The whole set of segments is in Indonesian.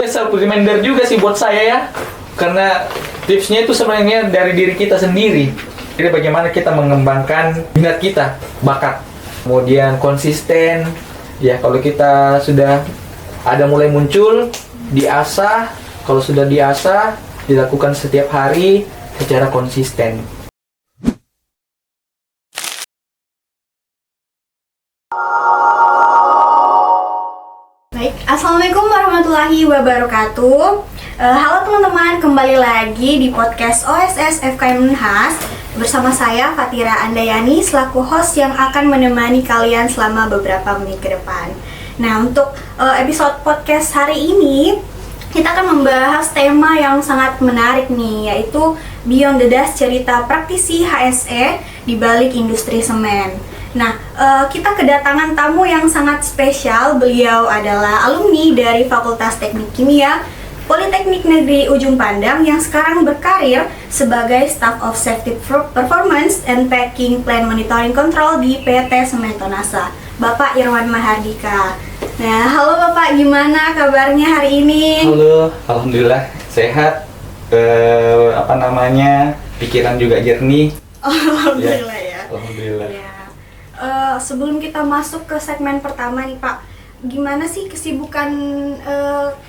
Self reminder juga sih buat saya ya, karena tipsnya itu sebenarnya dari diri kita sendiri. Jadi bagaimana kita mengembangkan minat kita, bakat, kemudian konsisten. Ya kalau kita sudah ada mulai muncul, diasah. Kalau sudah diasah, dilakukan setiap hari secara konsisten. Baik, Assalamualaikum warahmatullahi wabarakatuh. Halo teman-teman, kembali lagi di podcast OSS FKM Unhas bersama saya Fatira Andayani selaku host yang akan menemani kalian selama beberapa menit ke depan. Nah, untuk episode podcast hari ini kita akan membahas tema yang sangat menarik nih, yaitu Beyond the Dust, cerita praktisi HSE di balik industri semen. Nah, kita kedatangan tamu yang sangat spesial. Beliau adalah alumni dari Fakultas Teknik Kimia Politeknik Negeri Ujung Pandang yang sekarang berkarir sebagai Staff of Safety Performance and Packing Plant Monitoring Control di PT Sementonasa, Bapak Irwan Mahardika. Nah, halo Bapak, gimana kabarnya hari ini? Halo, alhamdulillah sehat. Pikiran juga jernih. Alhamdulillah ya. Alhamdulillah. Ya. Sebelum kita masuk ke segmen pertama nih Pak, gimana sih kesibukan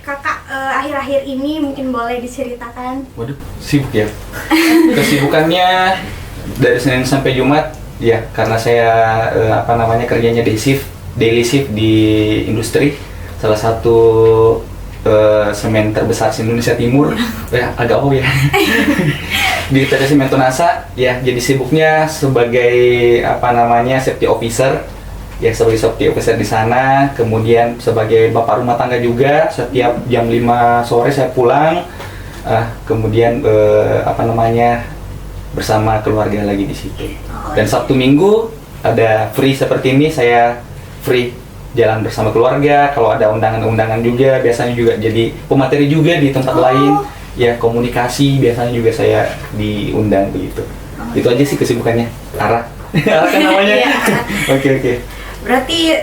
kakak akhir-akhir ini? Mungkin boleh diceritakan. Waduh, sibuk ya. Kesibukannya dari Senin sampai Jumat ya, karena saya kerjanya daily shift di industri, salah satu semen terbesar di Indonesia Timur. Ya, agak ya. Di PT Sementonasa ya, jadi sibuknya sebagai safety officer ya, sebagai safety officer di sana, kemudian sebagai bapak rumah tangga juga. Setiap jam 5 sore saya pulang, kemudian bersama keluarga lagi di situ. Dan Sabtu Minggu ada free seperti ini, saya free jalan bersama keluarga. Kalau ada undangan-undangan juga, biasanya juga jadi pemateri juga di tempat lain. Ya, komunikasi biasanya juga saya diundang begitu. Itu aja sih kesibukannya. Arah kan namanya. Oke. Berarti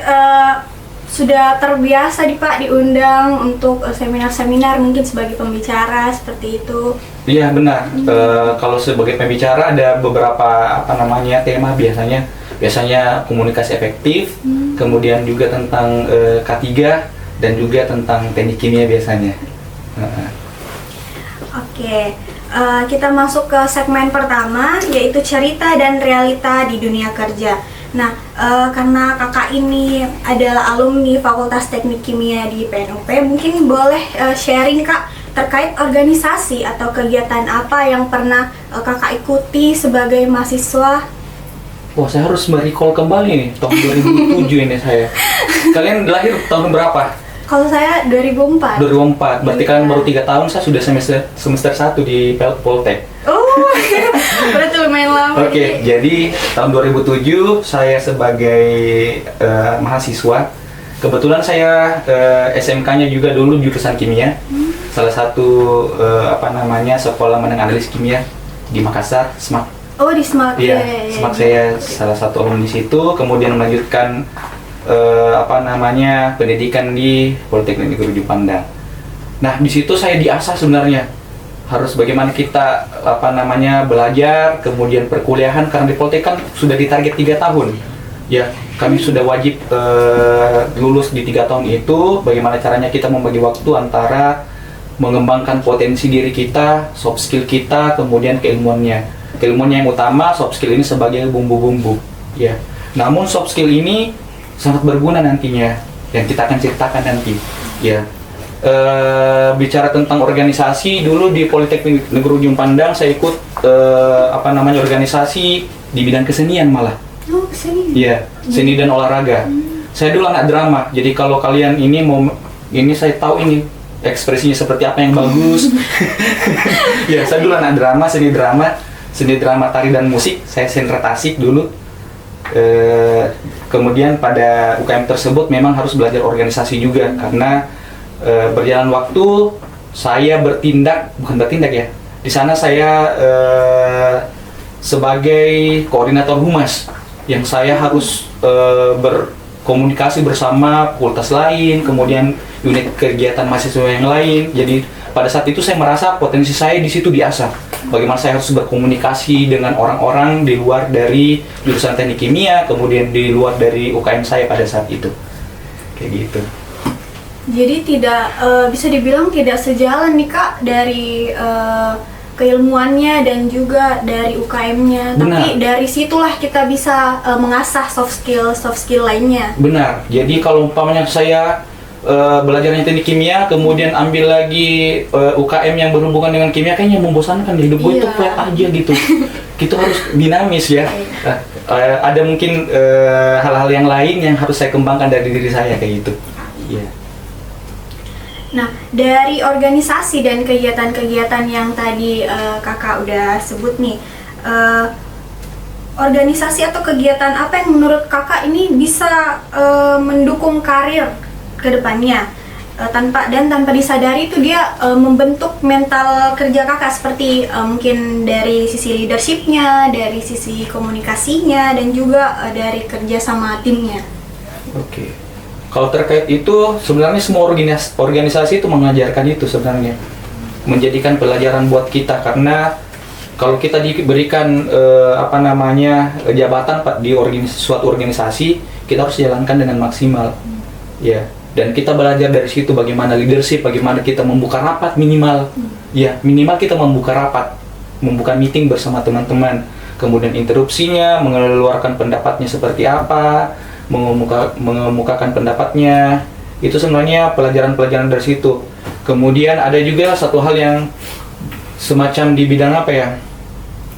sudah terbiasa Pak diundang untuk seminar-seminar, mungkin sebagai pembicara seperti itu. Iya benar. Kalau sebagai pembicara ada beberapa tema biasanya komunikasi efektif, kemudian juga tentang K3 dan juga tentang teknik kimia biasanya. Oke, kita masuk ke segmen pertama, yaitu cerita dan realita di dunia kerja. Nah, karena kakak ini adalah alumni Fakultas Teknik Kimia di PNUP, mungkin boleh sharing Kak terkait organisasi atau kegiatan apa yang pernah kakak ikuti sebagai mahasiswa. Wah, saya harus merecall kembali nih, tahun 2007 ini saya. Kalian lahir tahun berapa? Kalau saya 2004. 2004, berarti kalian baru 3 tahun, saya sudah semester 1 di Poltek. Oh, berarti lumayan lama. Oke, jadi tahun 2007 saya sebagai mahasiswa. Kebetulan saya SMK-nya juga dulu jurusan kimia. Salah satu sekolah menengah analis kimia di Makassar, SMAK. Oh, di SMAK. Iya, SMAK saya salah satu alumni di situ, kemudian melanjutkan pendidikan di Politeknik Negeri Ujung Pandang. Nah, di situ saya diasah sebenarnya harus bagaimana kita belajar, kemudian perkuliahan, karena di Politek kan sudah ditarget 3 tahun. Ya, kami sudah wajib lulus di 3 tahun itu. Bagaimana caranya kita membagi waktu antara mengembangkan potensi diri kita, soft skill kita, kemudian keilmuannya. Keilmuannya yang utama, soft skill ini sebagai bumbu-bumbu. Ya. Namun soft skill ini sangat berguna nantinya, yang kita akan ceritakan nanti. Ya, bicara tentang organisasi, dulu di Politeknik Negeri Ujung Pandang saya ikut organisasi di bidang kesenian malah. Oh, kesenian. Iya, seni dan olahraga. Saya dulu anak drama, jadi kalau kalian saya tahu ini ekspresinya seperti apa yang bagus. Ya, saya dulu anak drama, seni drama, tari dan musik. Saya sendra Tasik dulu. Kemudian pada UKM tersebut memang harus belajar organisasi juga, karena berjalan waktu saya bukan bertindak ya. Di sana saya sebagai koordinator humas, yang saya harus berkomunikasi bersama fakultas lain, kemudian unit kegiatan mahasiswa yang lain. Jadi pada saat itu saya merasa potensi saya di situ diasah. Bagaimana saya harus berkomunikasi dengan orang-orang di luar dari jurusan teknik kimia, kemudian di luar dari UKM saya pada saat itu. Kayak gitu. Jadi tidak bisa dibilang tidak sejalan nih Kak dari keilmuannya dan juga dari UKM-nya. Tapi dari situlah kita bisa mengasah soft skill lainnya. Benar. Jadi kalau umpamanya saya belajarnya teknik kimia, kemudian ambil lagi UKM yang berhubungan dengan kimia, kayaknya membosankan di hidup gue. Itu flat aja gitu. Kita harus dinamis ya. Ada mungkin hal-hal yang lain yang harus saya kembangkan dari diri saya kayak gitu. Iya. Nah, dari organisasi dan kegiatan-kegiatan yang tadi kakak udah sebut nih, organisasi atau kegiatan apa yang menurut kakak ini bisa mendukung karir ke depannya tanpa disadari itu dia membentuk mental kerja kakak seperti mungkin dari sisi leadershipnya, dari sisi komunikasinya, dan juga dari kerja sama timnya. Oke. Kalau terkait itu, sebenarnya semua organisasi itu mengajarkan itu sebenarnya. Menjadikan pelajaran buat kita, karena kalau kita diberikan jabatan di suatu organisasi, kita harus jalankan dengan maksimal. Ya, dan kita belajar dari situ bagaimana leadership, bagaimana kita membuka rapat minimal. Ya, minimal kita membuka rapat, membuka meeting bersama teman-teman. Kemudian interupsinya, mengeluarkan pendapatnya seperti apa, mengemukakan pendapatnya, itu sebenarnya pelajaran-pelajaran dari situ. Kemudian ada juga satu hal yang semacam di bidang apa ya,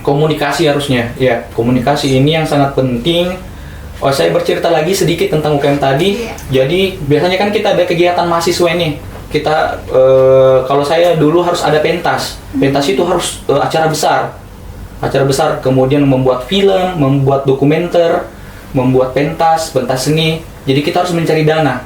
komunikasi harusnya ya, komunikasi ini yang sangat penting. Saya bercerita lagi sedikit tentang UKM tadi. Jadi biasanya kan kita ada kegiatan mahasiswa ini, kita kalau saya dulu harus ada pentas itu harus acara besar, kemudian membuat film, membuat dokumenter, membuat pentas seni. Jadi kita harus mencari dana.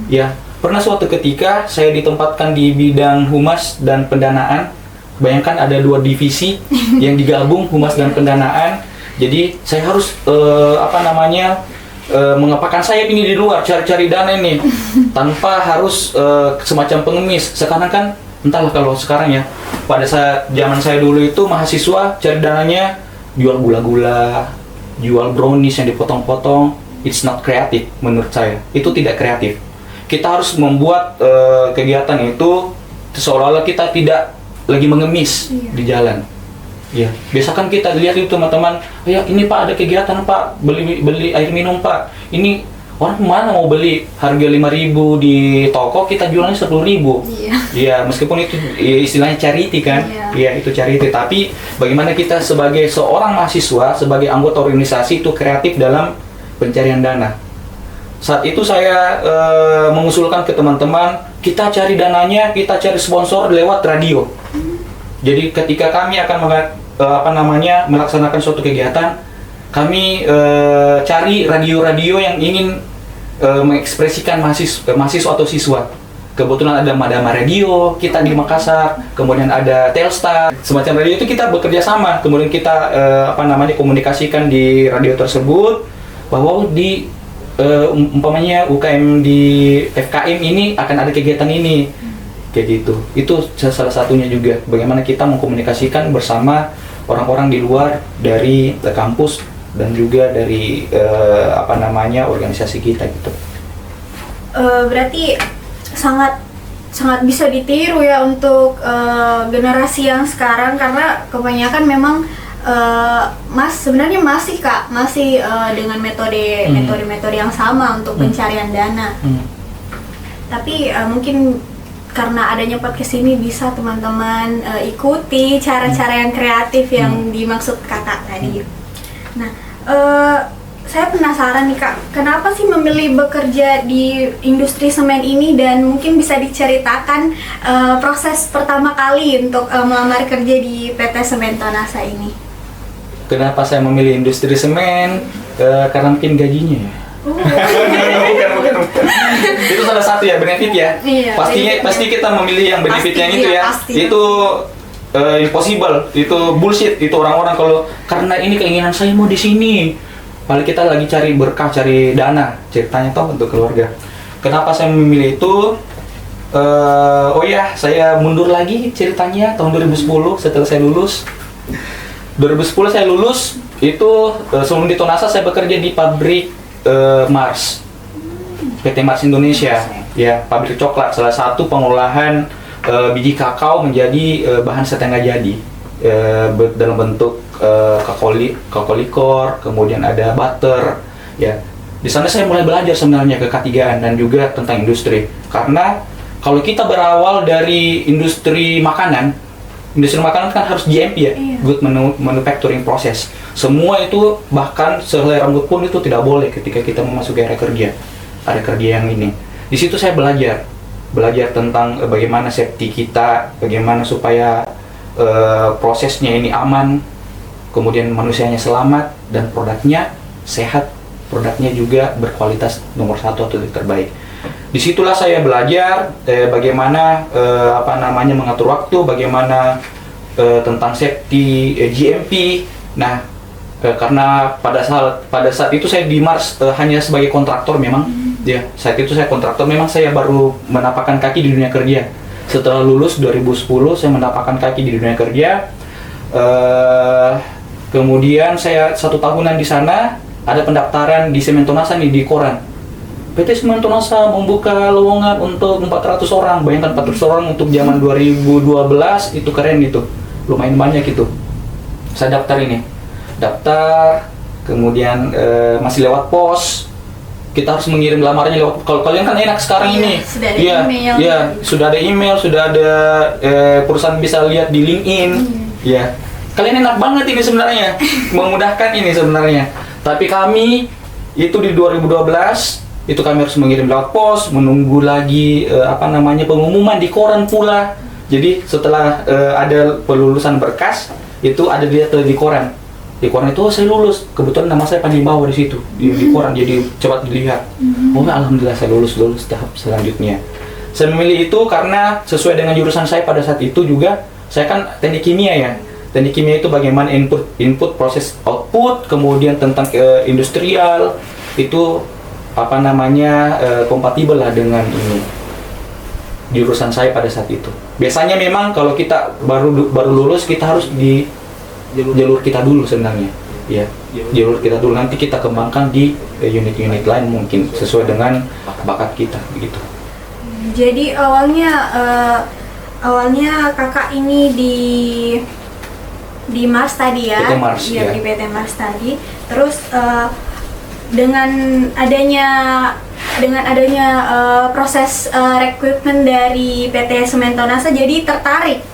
Ya, pernah suatu ketika saya ditempatkan di bidang humas dan pendanaan. Bayangkan ada 2 divisi yang digabung, humas dan pendanaan. Jadi saya harus mengepakkan sayap ini di luar, cari dana ini tanpa harus semacam pengemis. Sekarang kan entahlah, kalau sekarang ya, pada saat zaman saya dulu itu mahasiswa cari dananya jual gula-gula, jual brownies yang dipotong-potong. It's not kreatif menurut saya. Itu tidak kreatif. Kita harus membuat kegiatan itu seolah-olah kita tidak lagi mengemis di jalan. Ya, biasa kan kita lihat itu teman-teman, ya ini Pak ada kegiatan Pak, beli air minum Pak. Ini orang mana mau beli harga 5.000 di toko, kita jualnya 10.000. Iya, meskipun itu istilahnya charity kan. Iya, itu charity. Tapi bagaimana kita sebagai seorang mahasiswa, sebagai anggota organisasi itu kreatif dalam pencarian dana. Saat itu saya mengusulkan ke teman-teman, kita cari dananya, kita cari sponsor lewat radio. Jadi ketika kami akan melaksanakan suatu kegiatan, kami cari radio-radio yang ingin mengekspresikan mahasiswa atau siswa. Kebetulan ada Madama Radio kita di Makassar, kemudian ada Telstar, semacam radio itu kita bekerja sama. Kemudian kita komunikasikan di radio tersebut bahwa di umpamanya UKM di FKM ini akan ada kegiatan ini, kayak gitu. Itu salah satunya juga bagaimana kita mengkomunikasikan bersama orang-orang di luar dari kampus dan juga dari organisasi kita gitu. Berarti sangat bisa ditiru ya untuk generasi yang sekarang, karena kebanyakan memang sebenarnya masih dengan metode yang sama untuk pencarian dana. Tapi mungkin karena adanya podcast ini bisa teman-teman ikuti cara-cara yang kreatif yang dimaksud kakak tadi. Nah, saya penasaran nih Kak, kenapa sih memilih bekerja di industri semen ini, dan mungkin bisa diceritakan proses pertama kali untuk melamar kerja di PT Semen Tonasa ini? Kenapa saya memilih industri semen? Karena mungkin gajinya ya. Bukan. Itu salah satu ya, benefit ya. Iya, pasti kita memilih yang benefit yang itu ya. Pasti. Itu impossible, itu bullshit, itu orang-orang kalau karena ini keinginan saya mau di sini. Paling kita lagi cari berkah, cari dana, ceritanya toh untuk keluarga. Kenapa saya memilih itu? Oh ya, saya mundur lagi ceritanya tahun 2010 setelah saya lulus. 2010 saya lulus, itu sebelum di Tonasa saya bekerja di pabrik Mars. PT Mars Indonesia, ya, pabrik coklat, salah satu pengolahan biji kakao menjadi bahan setengah jadi dalam bentuk kakao likor, kemudian ada butter, ya. Di sana saya mulai belajar sebenarnya ke-3an dan juga tentang industri. Karena kalau kita berawal dari industri makanan kan harus GMP ya, Good Manufacturing Process. Semua itu bahkan sehelai rambut pun itu tidak boleh ketika kita memasuki area kerja yang ini. Di situ saya belajar tentang bagaimana safety kita, bagaimana supaya prosesnya ini aman, kemudian manusianya selamat dan produknya sehat, produknya juga berkualitas nomor 1 atau terbaik. Disitulah saya belajar bagaimana mengatur waktu, bagaimana tentang safety GMP. Nah, karena pada saat itu saya di Mars hanya sebagai kontraktor memang. Ya, saat itu saya kontraktor, memang saya baru menapakkan kaki di dunia kerja. Setelah lulus 2010 saya menapakkan kaki di dunia kerja. Kemudian saya 1 tahunan di sana, ada pendaftaran di Sementonasa nih di koran. PT Sementonasa membuka lowongan untuk 400 orang. Bayangkan 400 orang untuk zaman 2012, itu keren itu. Lumayan banyak itu. Saya daftar, kemudian masih lewat pos. Kita harus mengirim lamarannya lewat, kalau kalian kan enak sekarang ini. Sudah ada email. Iya, sudah ada email, sudah ada perusahaan bisa lihat di LinkedIn. Ya. Kalian enak banget ini sebenarnya. Memudahkan ini sebenarnya. Tapi kami itu di 2012 itu kami harus mengirim lewat pos, menunggu lagi pengumuman di koran pula. Jadi setelah ada pelulusan berkas, itu ada di koran. Di koran itu saya lulus, kebetulan nama saya paling bawah di situ di koran, jadi cepat dilihat. Oh, alhamdulillah saya lulus tahap selanjutnya. Saya memilih itu karena sesuai dengan jurusan saya pada saat itu juga. Saya kan teknik kimia ya. Teknik kimia itu bagaimana input proses output, kemudian tentang industrial itu kompatibel lah dengan ini jurusan saya pada saat itu. Biasanya memang kalau kita baru lulus kita harus di jalur kita dulu sebenarnya, ya, jalur kita dulu, nanti kita kembangkan di unit-unit lain mungkin sesuai dengan bakat kita begitu. Jadi awalnya kakak ini di Mars tadi ya, PT Mars, ya. Di PT Mars tadi. Terus dengan adanya proses rekrutmen dari PT Sementonasa jadi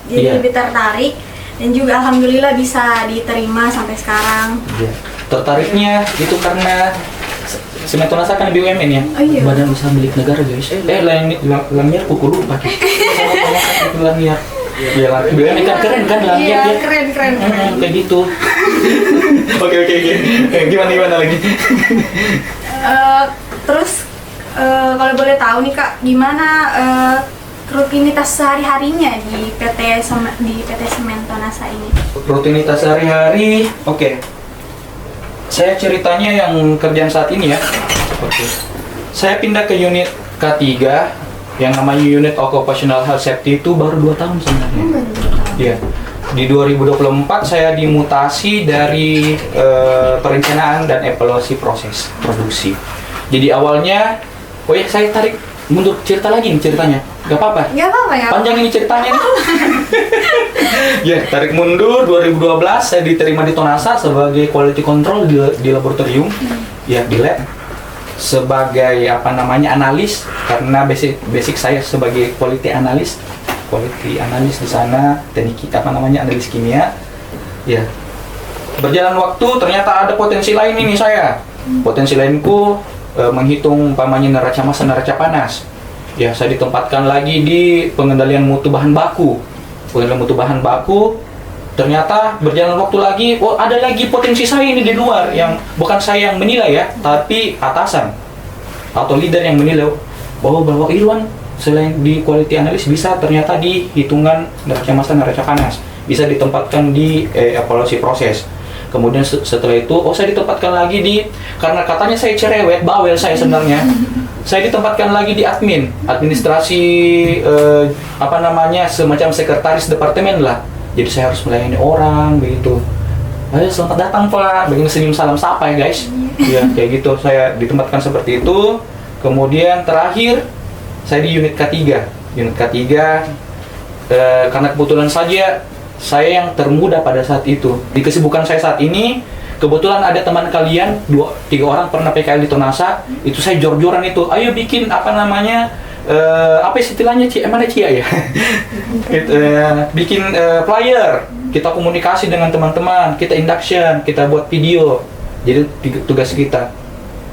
lebih tertarik. Dan juga alhamdulillah bisa diterima sampai sekarang. Iya. Tertariknya itu karena Sementonasa kan BUMN ya. Oh, iya. Badan Usaha Milik Negara, guys. Lanyar pukul lupa. Lanyar. Ya, BUMN kan keren kan Lanyar ya. Iya, keren. Kayak gitu. Oke. Gimana lagi? Terus kalau boleh tahu nih Kak, gimana rutinitas sehari-harinya di PT Sementonasa ini? Rutinitas sehari-hari, oke. Saya ceritanya yang kerjaan saat ini ya. Oke. Saya pindah ke unit K3 yang namanya Unit Occupational Health Safety itu baru 2 tahun sebenarnya. Iya. Di 2024 saya dimutasi dari perencanaan dan evaluasi proses produksi. Jadi awalnya, saya tarik mundur cerita lagi nih ceritanya. Gak apa-apa ya. Panjang ini ceritanya nih. Ya, tarik mundur 2012 saya diterima di Tonasa sebagai quality control di laboratorium. Ya, di lab. Sebagai analis, karena basic saya sebagai quality analis di sana, teknik analis kimia. Ya. Berjalan waktu ternyata ada potensi lain ini saya. Potensi lainku menghitung neraca massa, neraca panas. Ya, saya ditempatkan lagi di pengendalian mutu bahan baku. Ternyata berjalan waktu lagi, ada lagi potensi saya ini di luar yang bukan saya yang menilai ya, tapi atasan atau leader yang menilai bahwa Irwan selain di quality analyst bisa ternyata di hitungan neraca massa, neraca panas, bisa ditempatkan di evaluasi proses. Kemudian setelah itu, saya ditempatkan lagi karena katanya saya cerewet, bawel saya sebenarnya. Saya ditempatkan lagi di administrasi, semacam sekretaris departemen lah. Jadi saya harus melayani orang, begitu. Ayo selamat datang Pak, begini senyum salam sapa ya guys. Ya kayak gitu, saya ditempatkan seperti itu. Kemudian terakhir, saya di unit K3. Karena kebetulan saja saya yang termuda pada saat itu. Di kesibukan saya saat ini, kebetulan ada teman kalian 2-3 orang pernah PKL di Tonasa. Itu saya jor-joran itu, ayo bikin apa istilahnya mana Cia ya? Bikin flyer, kita komunikasi dengan teman-teman, kita induction, kita buat video. Jadi tugas kita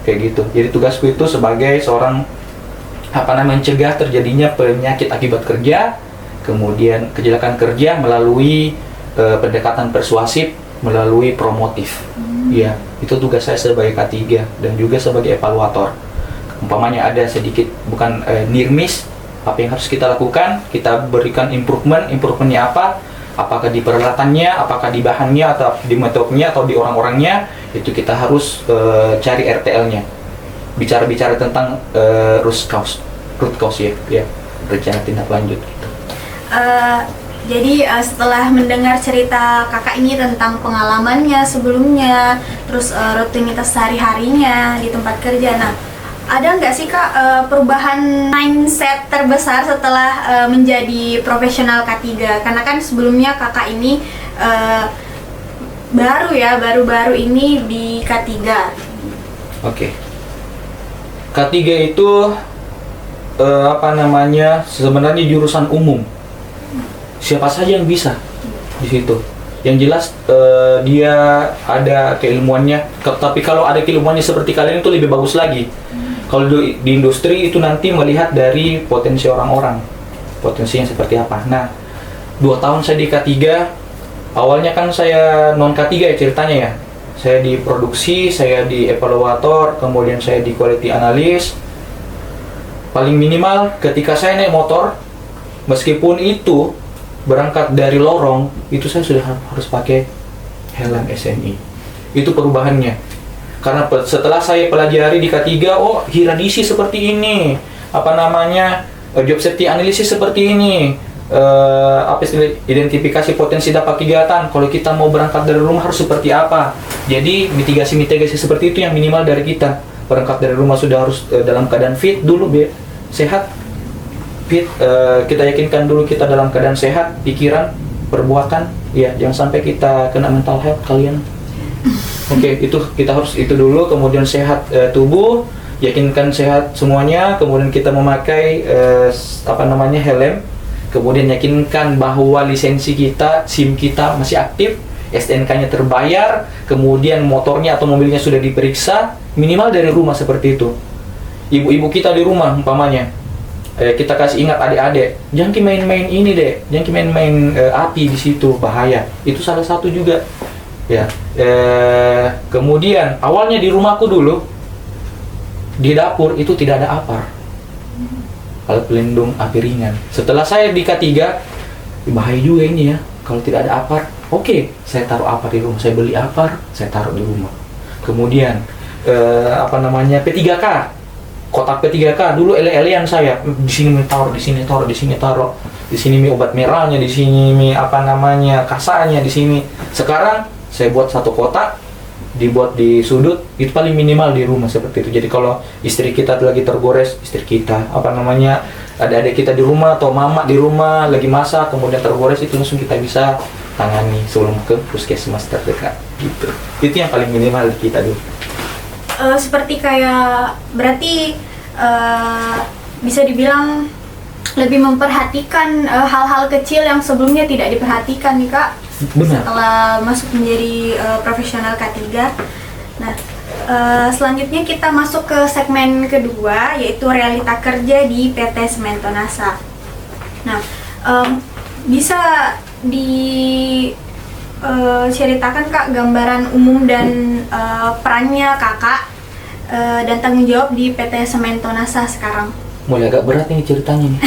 kayak gitu. Jadi tugasku itu sebagai seorang mencegah terjadinya penyakit akibat kerja, kemudian kecelakaan kerja melalui pendekatan persuasif, melalui promotif. Ya, itu tugas saya sebagai K3 dan juga sebagai evaluator. Umpamanya ada sedikit bukan near miss, apa yang harus kita lakukan, kita berikan improvementnya apa, apakah di peralatannya, apakah di bahannya, atau di metodenya, atau di orang-orangnya, itu kita harus cari RTL-nya. Bicara-bicara tentang root cause ya, rencana tindak lanjut gitu. Jadi setelah mendengar cerita kakak ini tentang pengalamannya sebelumnya, terus rutinitas sehari-harinya di tempat kerja, nah ada nggak sih kak perubahan mindset terbesar setelah menjadi profesional K3? Karena kan sebelumnya kakak ini baru-baru ini di K3. Oke. K3 itu sebenarnya jurusan umum. Siapa saja yang bisa di situ. Yang jelas dia ada keilmuannya. Tapi kalau ada keilmuannya seperti kalian itu lebih bagus lagi. Kalau di industri itu nanti melihat dari potensi orang-orang, potensinya seperti apa. Nah, 2 tahun saya di K3, awalnya kan saya non K3 ya ceritanya ya. Saya di produksi, saya di evaluator, kemudian saya di quality analyst. Paling minimal ketika saya naik motor, meskipun itu berangkat dari lorong, itu saya sudah harus pakai helm SNI. Itu perubahannya. Karena setelah saya pelajari di K3, hiradisi seperti ini, job safety analisis seperti ini, identifikasi potensi dampak kegiatan, kalau kita mau berangkat dari rumah harus seperti apa. Jadi mitigasi seperti itu yang minimal dari kita. Berangkat dari rumah sudah harus dalam keadaan fit dulu, sehat, fit. Kita yakinkan dulu kita dalam keadaan sehat, pikiran, perbuatan, ya jangan sampai kita kena mental health kalian. Oke, itu kita harus itu dulu, kemudian sehat tubuh, yakinkan sehat semuanya, kemudian kita memakai helm, kemudian yakinkan bahwa lisensi kita, SIM kita masih aktif, STNK-nya terbayar, kemudian motornya atau mobilnya sudah diperiksa, minimal dari rumah seperti itu. Ibu-ibu kita di rumah umpamanya, kita kasih ingat adik-adik, jangan main-main ini deh, jangan main-main api di situ, bahaya. Itu salah satu juga. Ya, kemudian awalnya di rumahku dulu di dapur itu tidak ada apar, alat pelindung api ringan. Setelah saya di K3, bahaya juga ini ya kalau tidak ada apar. Oke, saya taruh apar di rumah, saya beli apar, saya taruh di rumah. Kemudian P3K, kotak P3K dulu ele-elean saya, di sini taruh, di sini taruh, di sini taruh, di sini mi obat merahnya, di sini mi kasanya, di sini. Sekarang saya buat satu kotak, dibuat di sudut, itu paling minimal di rumah seperti itu. Jadi kalau istri kita lagi tergores, ada adik kita di rumah atau mama di rumah lagi masak kemudian tergores, itu langsung kita bisa tangani sebelum ke puskesmas terdekat gitu. Itu yang paling minimal di kita dulu. Seperti kayak berarti bisa dibilang lebih memperhatikan hal-hal kecil yang sebelumnya tidak diperhatikan nih kak. Benar. Setelah masuk menjadi profesional K3. Nah, selanjutnya kita masuk ke segmen kedua, yaitu realita kerja di PT Semen Tonasa. Nah, bisa diceritakan kak gambaran umum dan perannya kakak dan tanggung jawab di PT Semen Tonasa sekarang? Mulai agak berat ini ceritanya nih.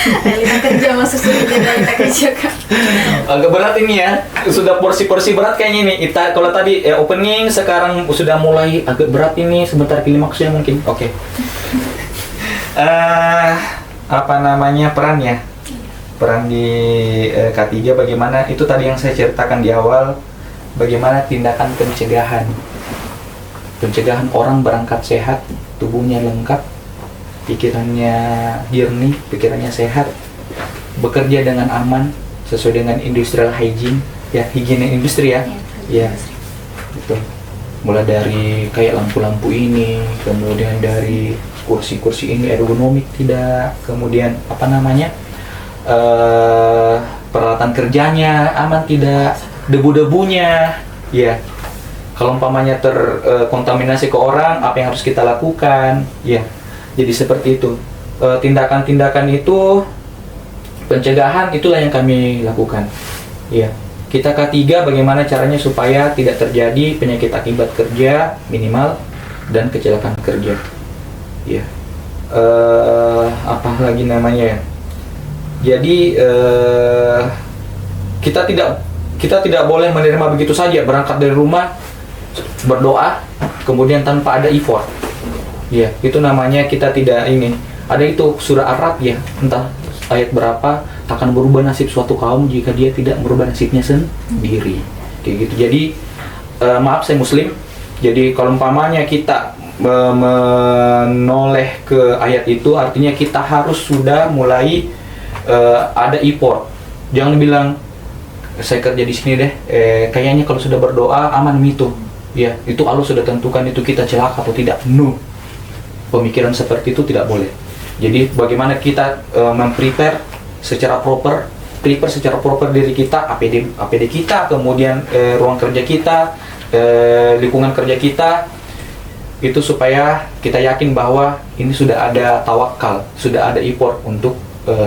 Realita kerja masuk surga realita kerja Kak. Agak berat ini ya. Sudah porsi-porsi berat kayaknya nih. Kita kalau tadi opening, sekarang sudah mulai agak berat ini. Sebentar klimaksnya mungkin. Oke. Apa namanya peran ya? Peran di K3 bagaimana? Itu tadi yang saya ceritakan di awal. Bagaimana tindakan pencegahan. Pencegahan orang berangkat sehat, tubuhnya lengkap, pikirannya jernih, pikirannya sehat, bekerja dengan aman sesuai dengan industrial hygiene, ya higiene industri ya, ya, gitu. Mulai dari kayak lampu-lampu ini, kemudian dari kursi-kursi ini ergonomik tidak, kemudian apa namanya peralatan kerjanya aman tidak, debu-debunya, ya. Kalau umpamanya terkontaminasi ke orang, apa yang harus kita lakukan, ya. Jadi seperti itu. Tindakan-tindakan itu, pencegahan itulah yang kami lakukan. Ya. Kita K3 bagaimana caranya supaya tidak terjadi penyakit akibat kerja minimal dan kecelakaan kerja. Ya. Apa lagi namanya ya? Jadi kita tidak boleh menerima begitu saja berangkat dari rumah berdoa kemudian tanpa ada effort. Ya, itu namanya kita tidak ini. Ada itu surah Ar-Ra'd ya, entah ayat berapa, takkan berubah nasib suatu kaum jika dia tidak merubah nasibnya sendiri. Kayak gitu. Jadi maaf saya muslim. Jadi kalau umpamanya kita menoleh ke ayat itu artinya kita harus sudah mulai ada effort. Jangan bilang saya kerja di sini deh, kayaknya kalau sudah berdoa aman itu. Ya, itu Allah sudah tentukan itu kita celaka atau tidak. No. Pemikiran seperti itu tidak boleh. Jadi bagaimana kita prepare secara proper diri kita, APD kita, kemudian ruang kerja kita, lingkungan kerja kita, itu supaya kita yakin bahwa ini sudah ada tawakal, sudah ada effort untuk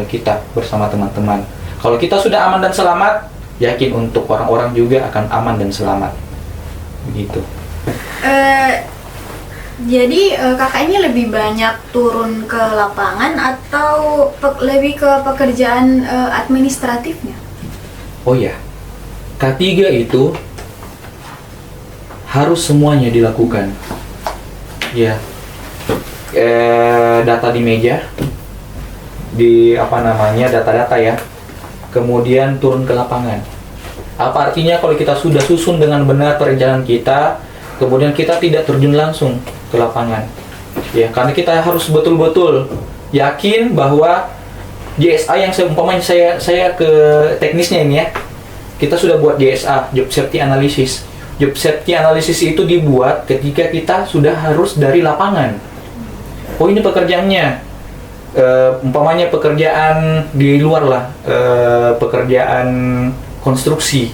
kita bersama teman-teman. Kalau kita sudah aman dan selamat, yakin untuk orang-orang juga akan aman dan selamat. Begitu. Jadi kakak ini lebih banyak turun ke lapangan atau lebih ke pekerjaan administratifnya? Oh ya, K3 itu harus semuanya dilakukan. Ya, data di meja, di apa namanya data-data ya. Kemudian turun ke lapangan. Apa artinya kalau kita sudah susun dengan benar perencanaan kita, kemudian kita tidak terjun langsung ke lapangan, ya karena kita harus betul-betul yakin bahwa JSA yang umpamanya saya ke teknisnya ini ya, kita sudah buat JSA, Job Safety Analysis. Job Safety Analysis itu dibuat ketika kita sudah harus dari lapangan. Oh ini pekerjaannya, umpamanya pekerjaan di luar lah, pekerjaan konstruksi.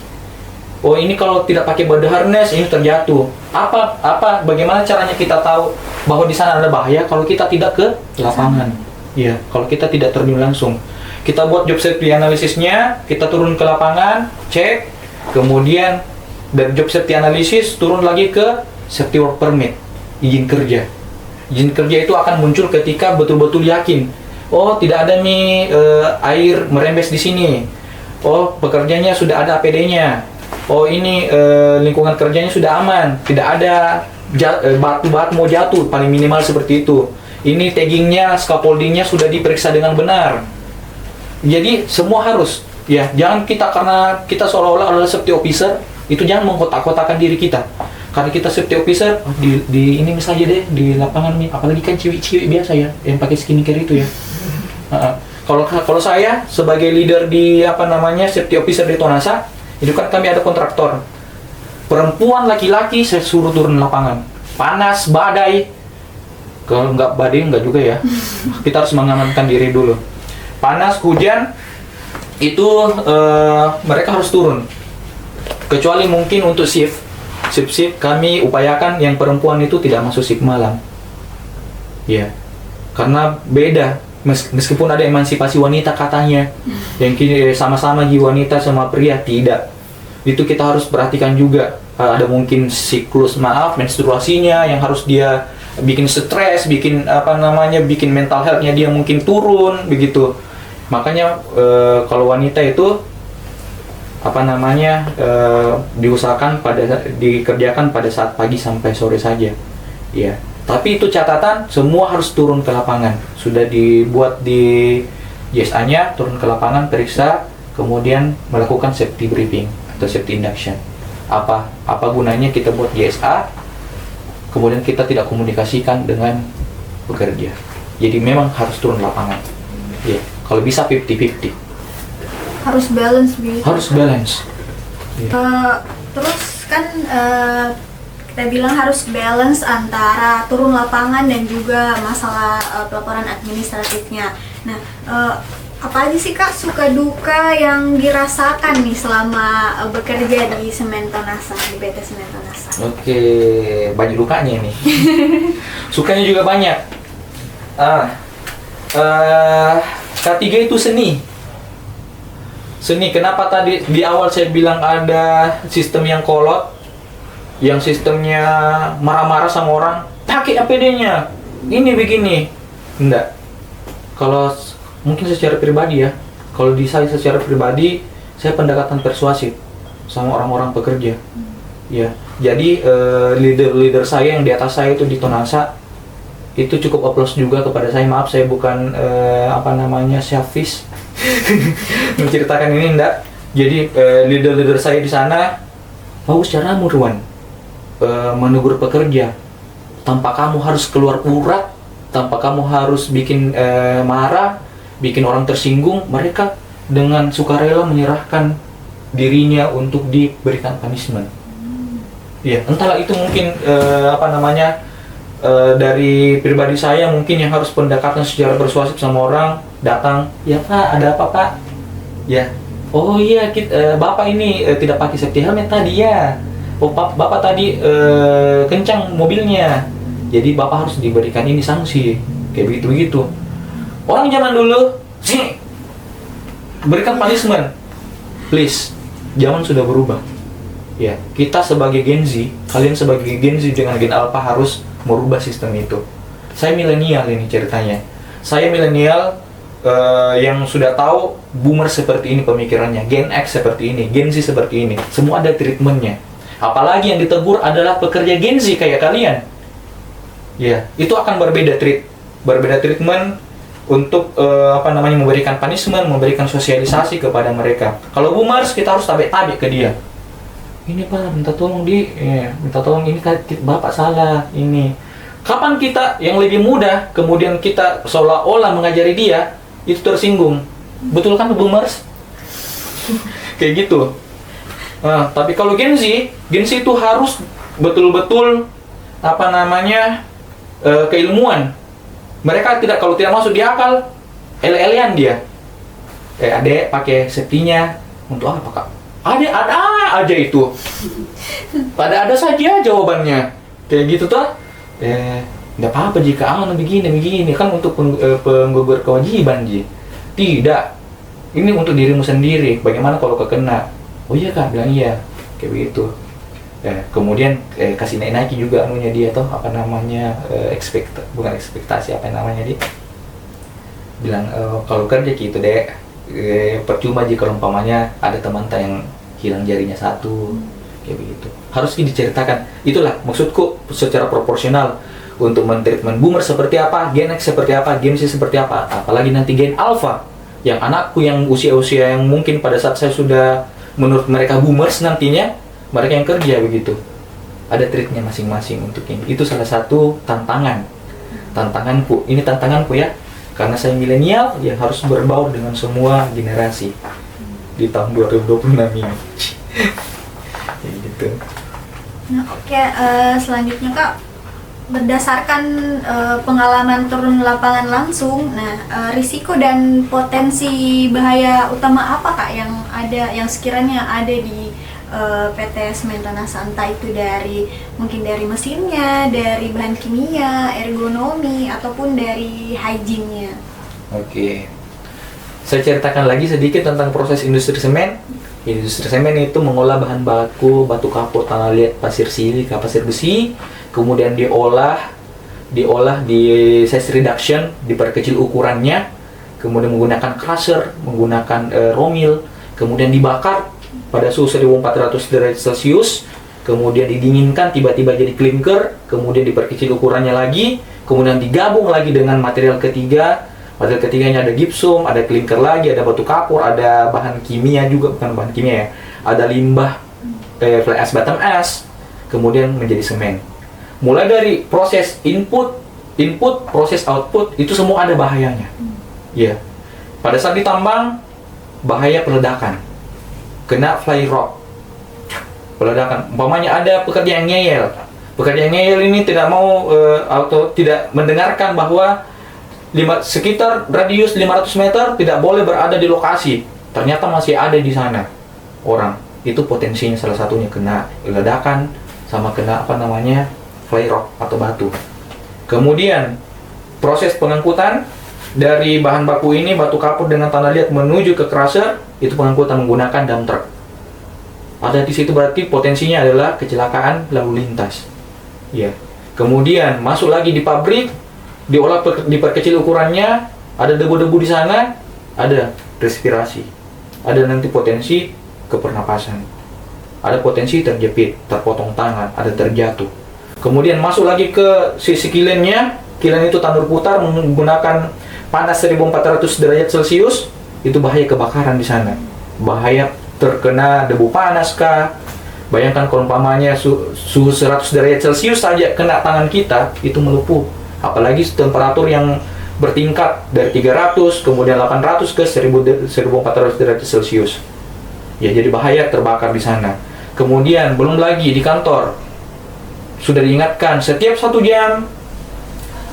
Oh ini kalau tidak pakai body harness ini terjatuh. Bagaimana caranya kita tahu bahwa di sana ada bahaya kalau kita tidak ke lapangan? Ya, kalau kita tidak terjun langsung. Kita buat job safety analysisnya, kita turun ke lapangan, cek, kemudian dari job safety analysis turun lagi ke safety work permit, izin kerja. Izin kerja itu akan muncul ketika betul-betul yakin. Oh tidak ada nih air merembes di sini. Oh pekerjanya sudah ada APD-nya. Oh ini lingkungan kerjanya sudah aman, tidak ada batu-batu mau jatuh, paling minimal seperti itu. Ini taggingnya, scaffoldingnya sudah diperiksa dengan benar. Jadi semua harus, ya jangan kita karena kita seolah-olah adalah safety officer, itu jangan mengkotak-kotakan diri kita. Karena kita safety officer di ini misalnya deh di lapangan nih, apalagi kan ciwi-ciwi biasa ya yang pakai skincare itu ya. Kalau saya sebagai leader di safety officer di Tonasa, itu kan kami ada kontraktor. Perempuan laki-laki saya suruh turun lapangan. Panas, badai. Kalau nggak badai nggak juga ya. Kita harus mengamankan diri dulu. Panas, hujan, itu mereka harus turun. Kecuali mungkin untuk shift kami upayakan yang perempuan itu tidak masuk shift malam. Ya, karena beda. Meskipun ada emansipasi wanita katanya, yang kini sama-sama jiwa wanita sama pria, tidak. Itu kita harus perhatikan juga. Ada mungkin siklus menstruasinya yang harus dia bikin stres, bikin bikin mental health-nya dia mungkin turun begitu. Makanya kalau wanita itu diusahakan dikerjakan pada saat pagi sampai sore saja. Ya. Tapi itu catatan, semua harus turun ke lapangan. Sudah dibuat di JSA-nya, turun ke lapangan, periksa, kemudian melakukan safety briefing atau safety induction. Apa gunanya kita buat JSA, kemudian kita tidak komunikasikan dengan pekerja. Jadi memang harus turun lapangan. Ya, kalau bisa 50-50. Harus balance gitu. Harus balance. Ya. Terus kan kita bilang harus balance antara turun lapangan dan juga masalah pelaporan administratifnya. Nah, apa aja sih Kak suka duka yang dirasakan nih selama bekerja di Semen Tonasa, di PT Semen Tonasa? Oke, banyak dukanya nih. Sukanya juga banyak. K3 itu seni. Seni, kenapa tadi di awal saya bilang ada sistem yang kolot, yang sistemnya marah-marah sama orang, pakai APD-nya, ini begini. Enggak. Kalau mungkin secara pribadi ya, kalau di saya secara pribadi, saya pendekatan persuasif sama orang-orang pekerja. Ya, jadi leader saya yang di atas saya itu di Tonasa itu cukup aplaus juga kepada saya. Maaf, saya bukan selfish menceritakan ini, enggak. Jadi leader saya di sana bagus caramu Ruan menegur pekerja tanpa kamu harus keluar urat, tanpa kamu harus bikin marah, bikin orang tersinggung. Mereka dengan sukarela menyerahkan dirinya untuk diberikan punishment. Ya, entahlah itu mungkin dari pribadi saya mungkin yang harus pendekatan secara persuasif sama orang, datang, ya Pak, ada apa Pak? Ya, oh iya Bapak ini tidak pakai safety helmet tadi ya. Oh Bapak tadi kencang mobilnya, jadi Bapak harus diberikan ini sanksi, kayak begitu. Orang zaman dulu sih berikan punishment, please. Zaman sudah berubah. Ya, kita sebagai Gen Z, kalian sebagai Gen Z dengan Gen Alpha harus merubah sistem itu. Saya milenial ini ceritanya. Saya milenial yang sudah tahu boomer seperti ini pemikirannya, Gen X seperti ini, Gen Z seperti ini. Semua ada treatmentnya. Apalagi yang ditegur adalah pekerja Gen Z kayak kalian. Ya, itu akan berbeda treatment untuk memberikan punishment, memberikan sosialisasi kepada mereka. Kalau boomers kita harus tabik-tabik ke dia. Ini Pak, minta tolong ini Bapak salah ini. Kapan kita yang lebih muda kemudian kita seolah-olah mengajari dia, itu tersinggung. Betul kan boomers? Kayak gitu. Tapi kalau Gen Z itu harus betul-betul keilmuan. Mereka kalau tidak masuk di akal, ele-elean dia. Adek pakai safety-nya untuk apa Kak? Ada aja itu. Ada saja jawabannya. Kayak gitu toh. Enggak apa-apa jika begini kan untuk penggugur kewajiban Ji. Tidak. Ini untuk dirimu sendiri. Bagaimana kalau kena? Oh iya Kak, bilang iya. Kayak begitu. Kemudian kasih naik-naiki juga anunya dia toh, bukan ekspektasi dia. Bilang kalau kerja gitu deh. Percuma jika umpamanya ada teman yang hilang jarinya satu, kayak begitu. Harus diceritakan. Itulah maksudku, secara proporsional untuk men-treatment boomer seperti apa, Gen X seperti apa, Gen Z seperti apa, apalagi nanti Gen Alpha yang anakku yang usia-usia yang mungkin pada saat saya sudah menurut mereka boomers nantinya, mereka yang kerja begitu. Ada treatnya masing-masing untuk ini. Itu salah satu tantanganku. Ini tantanganku ya. Karena saya milenial yang harus berbaur dengan semua generasi di tahun 2026 ini. Gitu. Nah, oke, selanjutnya Kak, berdasarkan pengalaman turun lapangan langsung, risiko dan potensi bahaya utama apa Kak yang sekiranya ada di PT Semen Tonasa, entah itu mungkin dari mesinnya, dari bahan kimia, ergonomi, ataupun dari hygiene-nya. Oke. Saya ceritakan lagi sedikit tentang proses industri semen. Industri semen itu mengolah bahan baku, batu kapur, tanah liat, pasir silika, pasir besi, kemudian diolah, diolah di size reduction, diperkecil ukurannya, kemudian menggunakan crusher, menggunakan romil, kemudian dibakar pada suhu 1400 derajat Celcius, kemudian didinginkan tiba-tiba jadi clinker, kemudian diperkecil ukurannya lagi, kemudian digabung lagi dengan material ketiga. Material ketiganya ada gypsum, ada clinker lagi, ada batu kapur, ada bahan kimia juga, bukan bahan kimia ya, ada limbah fly ash, bottom ash, kemudian menjadi semen. Mulai dari proses input, proses output, itu semua ada bahayanya. Ya. Pada saat ditambang, bahaya peledakan. Kena fly rod. Peledakan. Umpamanya ada pekerja yang ngeyel. Pekerja yang ngeyel ini tidak mau atau tidak mendengarkan bahwa sekitar radius 500 meter tidak boleh berada di lokasi. Ternyata masih ada di sana orang. Itu potensinya salah satunya kena ledakan sama kena fly rod atau batu. Kemudian proses pengangkutan dari bahan baku ini, batu kapur dengan tanah liat menuju ke crusher, itu pengangkutan menggunakan dump truck. Ada di situ berarti potensinya adalah kecelakaan lalu lintas. Ya. Kemudian masuk lagi di pabrik, diolah diperkecil ukurannya, ada debu-debu di sana, ada respirasi. Ada nanti potensi kepernapasan. Ada potensi terjepit, terpotong tangan, ada terjatuh. Kemudian masuk lagi ke sisi kilennya. Kilen itu tandur putar menggunakan panas 1400 derajat Celcius. Itu bahaya kebakaran di sana. Bahaya terkena debu panas kah? Bayangkan kalau umpamanya suhu 100 derajat Celcius saja kena tangan kita, itu melepuh. Apalagi temperatur yang bertingkat dari 300, kemudian 800 ke 1400 derajat Celcius. Ya, jadi bahaya terbakar di sana. Kemudian belum lagi di kantor. Sudah diingatkan setiap 1 jam,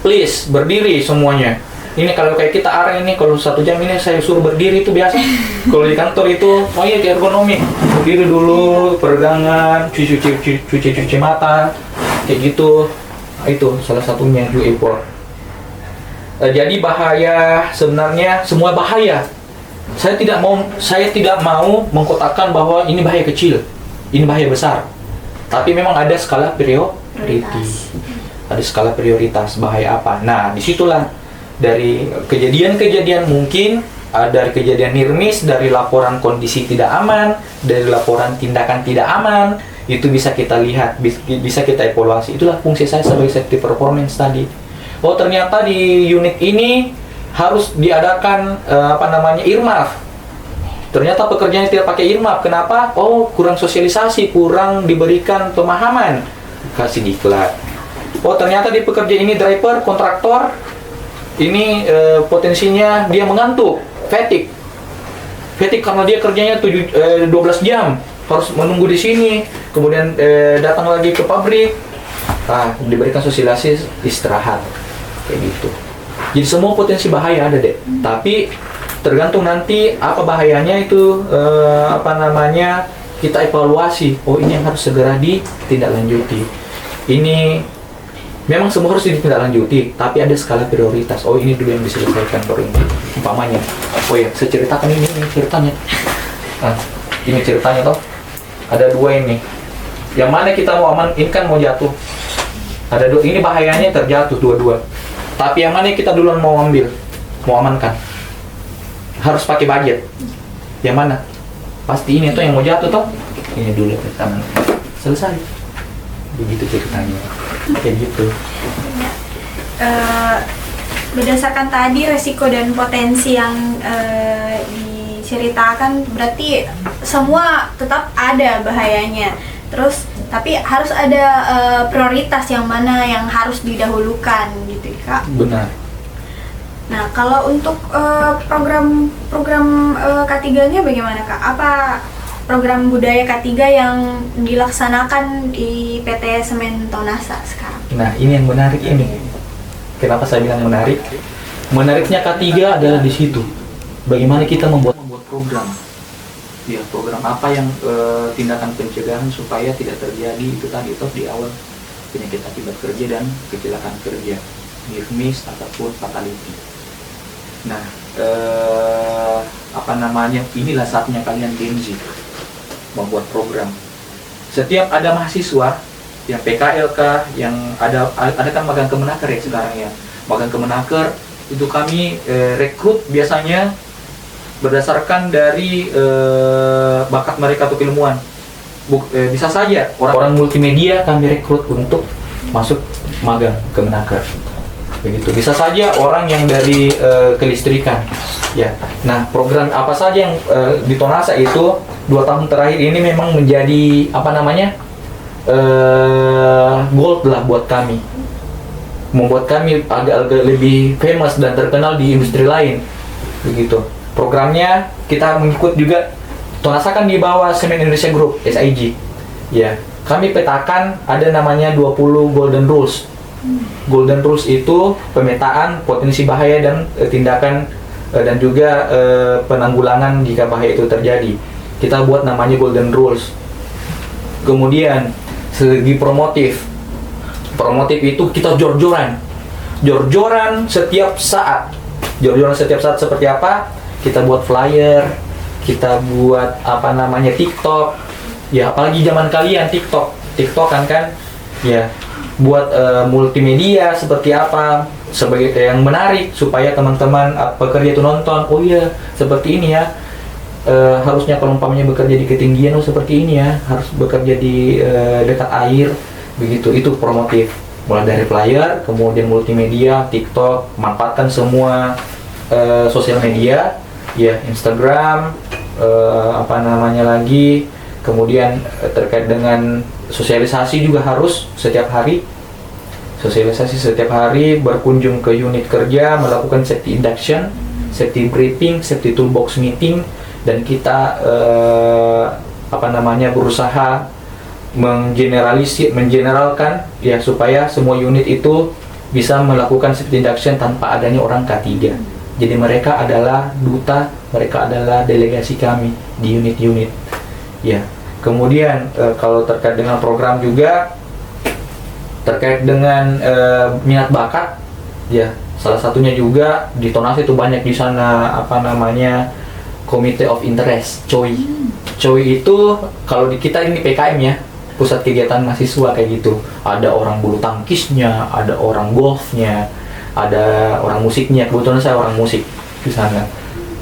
please berdiri semuanya. Ini kalau kayak kita arah ini, kalau 1 jam ini saya suruh berdiri itu biasa. Kalau di kantor itu, oh iya ergonomi, berdiri dulu, peregangan, cuci mata, kayak gitu. Itu salah satunya UA4. Jadi bahaya, sebenarnya semua bahaya. Saya tidak mau mengkotakkan bahwa ini bahaya kecil, ini bahaya besar. Tapi memang ada skala prioritas. Ada skala prioritas bahaya apa. Nah, disitulah dari kejadian-kejadian mungkin, dari kejadian near miss, dari laporan kondisi tidak aman, dari laporan tindakan tidak aman, itu bisa kita lihat, bisa kita evaluasi. Itulah fungsi saya sebagai safety performance tadi. Oh, ternyata di unit ini harus diadakan earmuff. Ternyata pekerjaannya tidak pakai earmuff. Kenapa? Oh, kurang sosialisasi, kurang diberikan pemahaman. Kasih diklat. Oh, ternyata di pekerja ini driver, kontraktor, ini potensinya dia mengantuk, fatigue karena dia kerjanya 12 jam, harus menunggu di sini, kemudian datang lagi ke pabrik. Diberikan sosialisasi istirahat, kayak gitu. Jadi semua potensi bahaya ada deh. Tapi tergantung nanti apa bahayanya itu kita evaluasi. Oh, ini yang harus segera ditindaklanjuti. Ini memang semua harus ditindaklanjuti, tapi ada skala prioritas. Oh, ini dulu yang diselesaikan baru ini. Umpamanya, oh ya, saya ceritakan ini ceritanya. Ini ceritanya toh. Ada 2 ini. Yang mana kita mau aman? Ini kan mau jatuh. Ada 2. Ini bahayanya terjatuh dua-dua. Tapi yang mana kita duluan mau ambil, mau amankan? Harus pakai budget. Yang mana? Pasti ini tuh yang mau jatuh toh. Ini dulu pertama. Selesai. Begitu ceritanya. Kayak gitu. Berdasarkan tadi resiko dan potensi yang diceritakan, berarti semua tetap ada bahayanya. Terus tapi harus ada prioritas yang mana yang harus didahulukan gitu, Kak. Benar. Nah, kalau untuk program K3-nya bagaimana, Kak? Apa program budaya K3 yang dilaksanakan di PT Semen Tonasa sekarang? Nah, ini yang menarik ini. Kenapa saya bilang menarik? Menariknya K3 adalah di situ. Bagaimana kita membuat program. Ya, program apa yang tindakan pencegahan supaya tidak terjadi itu tadi toh di awal penyakit akibat kerja dan kecelakaan kerja, near miss ataupun fatality. Nah, inilah saatnya kalian Gen Z membuat program. Setiap ada mahasiswa yang PKL kah, yang ada kan magang Kemenaker ya sekarang ya. Magang Kemenaker itu kami rekrut biasanya berdasarkan dari bakat mereka atau keilmuan. Bisa saja orang multimedia kami rekrut untuk masuk magang Kemenaker. Begitu. Bisa saja orang yang dari kelistrikan. Ya. Nah, program apa saja yang di Tonasa itu 2 tahun terakhir ini memang menjadi gold lah buat kami. Membuat kami agak lebih famous dan terkenal di industri lain. Begitu. Programnya kita mengikut juga, Tonasa kan di bawah Semen Indonesia Group, SIG. Ya, kami petakan ada namanya 20 Golden Rules. Golden Rules itu pemetaan potensi bahaya dan tindakan dan juga penanggulangan jika bahaya itu terjadi. Kita buat namanya Golden Rules. Kemudian segi promotif itu kita jor-joran setiap saat. Jor-joran setiap saat seperti apa? Kita buat flyer, kita buat TikTok. Ya, apalagi zaman kalian TikTok kan ya, buat multimedia seperti apa sebagai yang menarik supaya teman-teman pekerja itu nonton. Oh iya, seperti ini ya. Harusnya kalau umpamanya bekerja di ketinggian seperti ini ya, harus bekerja di dekat air, begitu. Itu promotif, mulai dari flyer, kemudian multimedia, TikTok, manfaatkan semua sosial media, ya, Instagram, kemudian terkait dengan sosialisasi juga harus setiap hari, berkunjung ke unit kerja, melakukan safety induction, safety briefing, safety toolbox meeting. Dan kita berusaha mengeneralkan ya, supaya semua unit itu bisa melakukan safety induction tanpa adanya orang K3. Jadi mereka adalah duta, mereka adalah delegasi kami di unit-unit. Ya. Kemudian kalau terkait dengan program juga terkait dengan minat bakat, ya, salah satunya juga di Tonasa itu banyak di sana Committee of Interest, COI. COI itu kalau di kita ini PKM ya, pusat kegiatan mahasiswa kayak gitu. Ada orang bulu tangkisnya, ada orang golfnya, ada orang musiknya. Kebetulan saya orang musik di sana.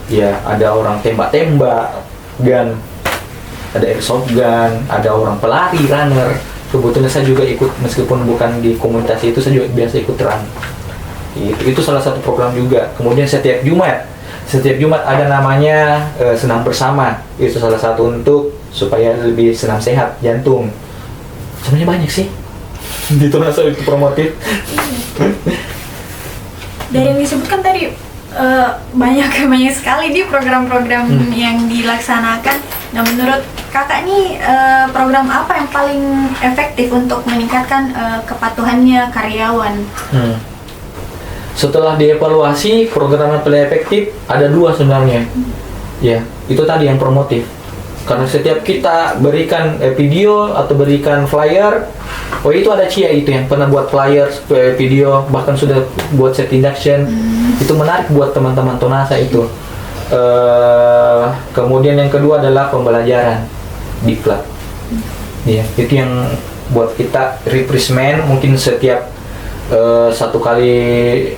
Ya, ada orang tembak-tembak, gun, ada airsoft gun, ada orang pelari, runner. Kebetulan saya juga ikut, meskipun bukan di komunitas itu, saya juga biasa ikut run. Itu salah satu program juga. Kemudian setiap Jumat ada namanya senam bersama. Itu salah satu untuk supaya lebih senam sehat jantung. Sebenarnya banyak sih. Di Tonasa itu promotif. Dari yang disebutkan tadi banyak sekali di program-program yang dilaksanakan. Nah, menurut kakak nih program apa yang paling efektif untuk meningkatkan kepatuhannya karyawan? Setelah dievaluasi, program yang paling efektif ada 2 sebenarnya. Ya, itu tadi yang promotif. Karena setiap kita berikan video atau berikan flyer, itu ada Cia itu yang pernah buat flyer, video, bahkan sudah buat set induction. Itu menarik buat teman-teman Tonasa itu. Kemudian yang kedua adalah pembelajaran diklat. Ya, itu yang buat kita refreshment mungkin setiap 1 kali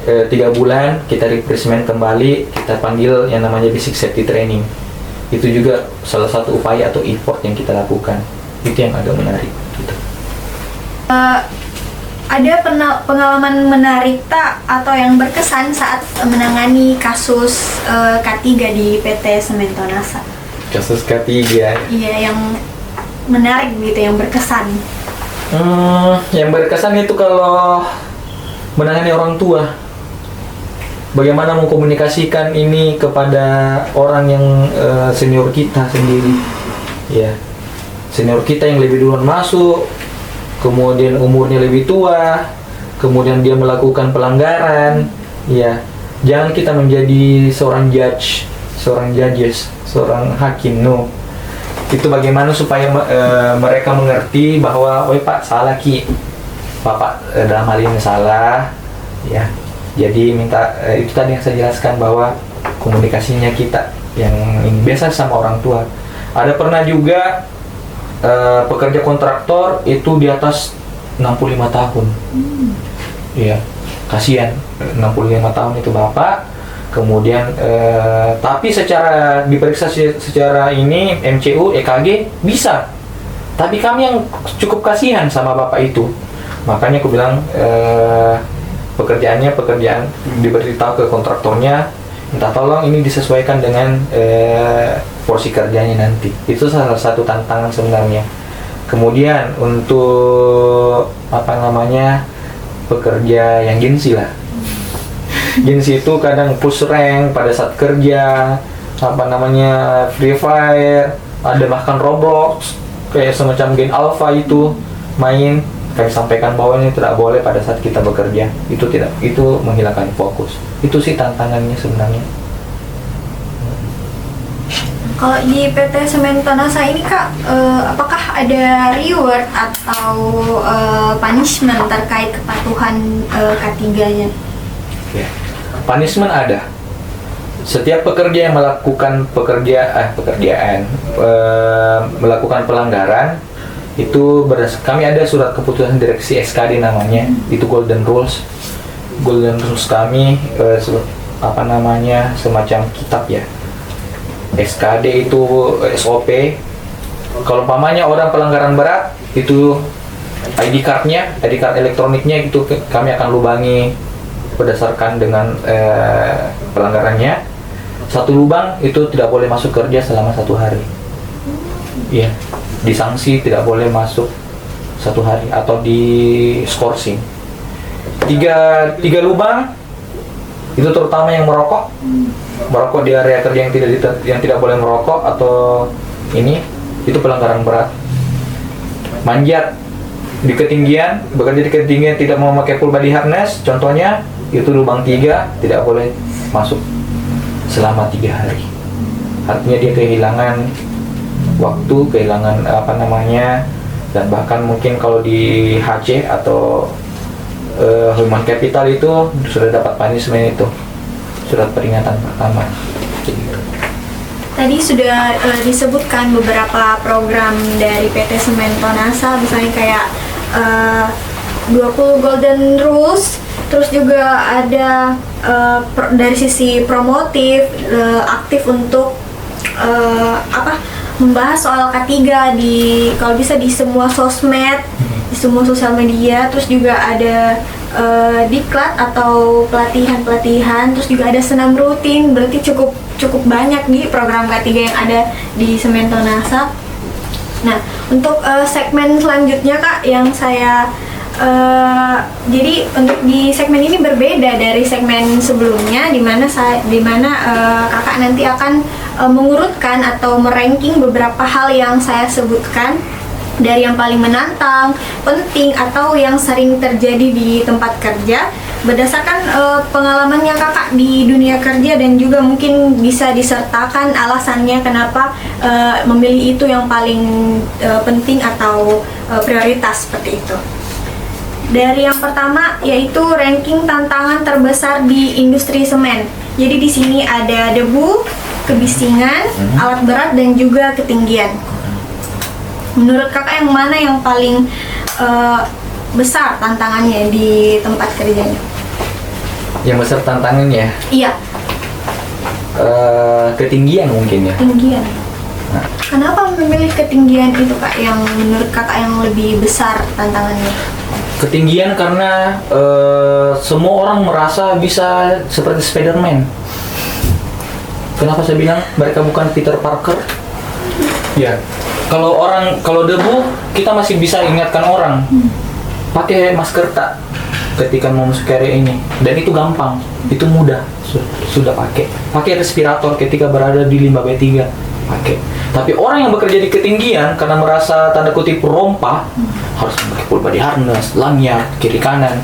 3 bulan kita refreshment kembali, kita panggil yang namanya basic safety training. Itu juga salah satu upaya atau effort yang kita lakukan. Itu yang agak menarik gitu. Ada pengalaman menarik tak atau yang berkesan saat menangani kasus K3 di PT Semen Tonasa? Kasus K3? Iya, yang menarik gitu, yang berkesan. Yang berkesan itu kalau menangani orang tua, bagaimana mengkomunikasikan ini kepada orang yang senior kita sendiri, ya, senior kita yang lebih duluan masuk, kemudian umurnya lebih tua, kemudian dia melakukan pelanggaran, ya, jangan kita menjadi seorang judges, seorang hakim, no. Itu bagaimana supaya mereka mengerti bahwa, oh Pak, salah Ki, Bapak dalam hal ini salah, ya. Jadi minta itu tadi yang saya jelaskan, bahwa komunikasinya kita yang biasa sama orang tua. Ada pernah juga pekerja kontraktor itu di atas 65 tahun. Iya, kasihan 65 tahun itu bapak. Kemudian tapi secara diperiksa secara ini MCU, EKG bisa. Tapi kami yang cukup kasihan sama bapak itu. Makanya aku bilang pekerjaan diberitahu ke kontraktornya, minta tolong ini disesuaikan dengan porsi kerjanya nanti. Itu salah satu tantangan sebenarnya. Kemudian untuk pekerja yang gengsi lah. Gengsi itu kadang push rank pada saat kerja, Free Fire, ada bahkan Roblox, kayak semacam game alpha itu main. Kami sampaikan bahwa ini tidak boleh pada saat kita bekerja. Itu menghilangkan fokus. Itu sih tantangannya sebenarnya. Kalau di PT Semen Tonasa ini Kak, apakah ada reward atau punishment terkait kepatuhan K3-nya? Ya. Punishment ada. Setiap pekerja yang melakukan melakukan pelanggaran itu kami ada surat keputusan direksi SKD namanya, itu Golden Rules. Golden Rules kami semacam kitab ya. SKD itu SOP. Kalau umpamanya orang pelanggaran berat itu ID card elektroniknya itu kami akan lubangi berdasarkan dengan pelanggarannya. Satu lubang itu tidak boleh masuk kerja selama 1 hari. Iya, disanksi tidak boleh masuk 1 hari atau di skorsing. 3 lubang itu terutama yang merokok di area kerja yang tidak boleh merokok atau itu pelanggaran berat. Manjat di ketinggian, bekerja di ketinggian tidak memakai full body harness, contohnya itu lubang 3 tidak boleh masuk selama 3 hari. Artinya dia kehilangan waktu, dan bahkan mungkin kalau di HC atau Human Capital itu sudah dapat punishment, itu surat peringatan pertama. Tadi sudah disebutkan beberapa program dari PT Semen Tonasa, misalnya kayak 20 Golden Rules, terus juga ada dari sisi promotif, aktif untuk membahas soal K3 kalau bisa di semua sosmed, di semua sosial media. Terus juga ada diklat atau pelatihan, terus juga ada senam rutin. Berarti cukup banyak nih program K3 yang ada di Semen Tonasa. Nah, untuk segmen selanjutnya Kak, yang saya jadi untuk di segmen ini berbeda dari segmen sebelumnya, di mana Kakak nanti akan mengurutkan atau meranking beberapa hal yang saya sebutkan, dari yang paling menantang, penting, atau yang sering terjadi di tempat kerja berdasarkan pengalamannya Kakak di dunia kerja, dan juga mungkin bisa disertakan alasannya kenapa memilih itu yang paling penting atau prioritas, seperti itu. Dari yang pertama yaitu ranking tantangan terbesar di industri semen. Jadi di sini ada debu, kebisingan, alat berat, dan juga ketinggian. Menurut Kakak yang mana yang paling besar tantangannya di tempat kerjanya? Yang besar tantangannya? Iya. Ketinggian mungkin ya. Ketinggian. Nah. Kenapa memilih ketinggian itu Kak, yang menurut Kakak yang lebih besar tantangannya? Ketinggian karena semua orang merasa bisa seperti Spider-Man. Kenapa saya bilang mereka bukan Peter Parker? Ya, kalau debu kita masih bisa ingatkan orang. Pakai masker tak ketika mau masuk area ini, dan itu gampang, itu mudah, sudah pakai respirator ketika berada di limbah B3, pakai. Tapi orang yang bekerja di ketinggian karena merasa tanda kutip rompa, harus memakai full body harness, lanyard, kiri kanan.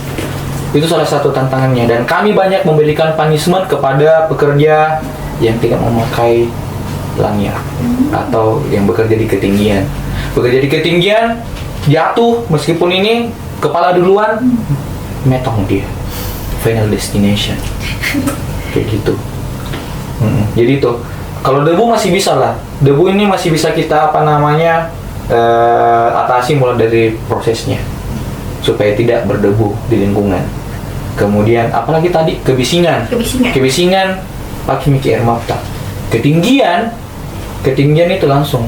Itu salah satu tantangannya, dan kami banyak memberikan punishment kepada pekerja yang tidak memakai lanyard atau yang bekerja di ketinggian. Bekerja di ketinggian, jatuh meskipun ini kepala duluan, metong dia, final destination, kayak gitu. Jadi itu. Kalau debu masih bisa lah. Debu ini masih bisa kita atasi mulai dari prosesnya. supaya tidak berdebu di lingkungan. Kemudian apalagi tadi, kebisingan pakai Miki Air Mapta. Ketinggian itu langsung,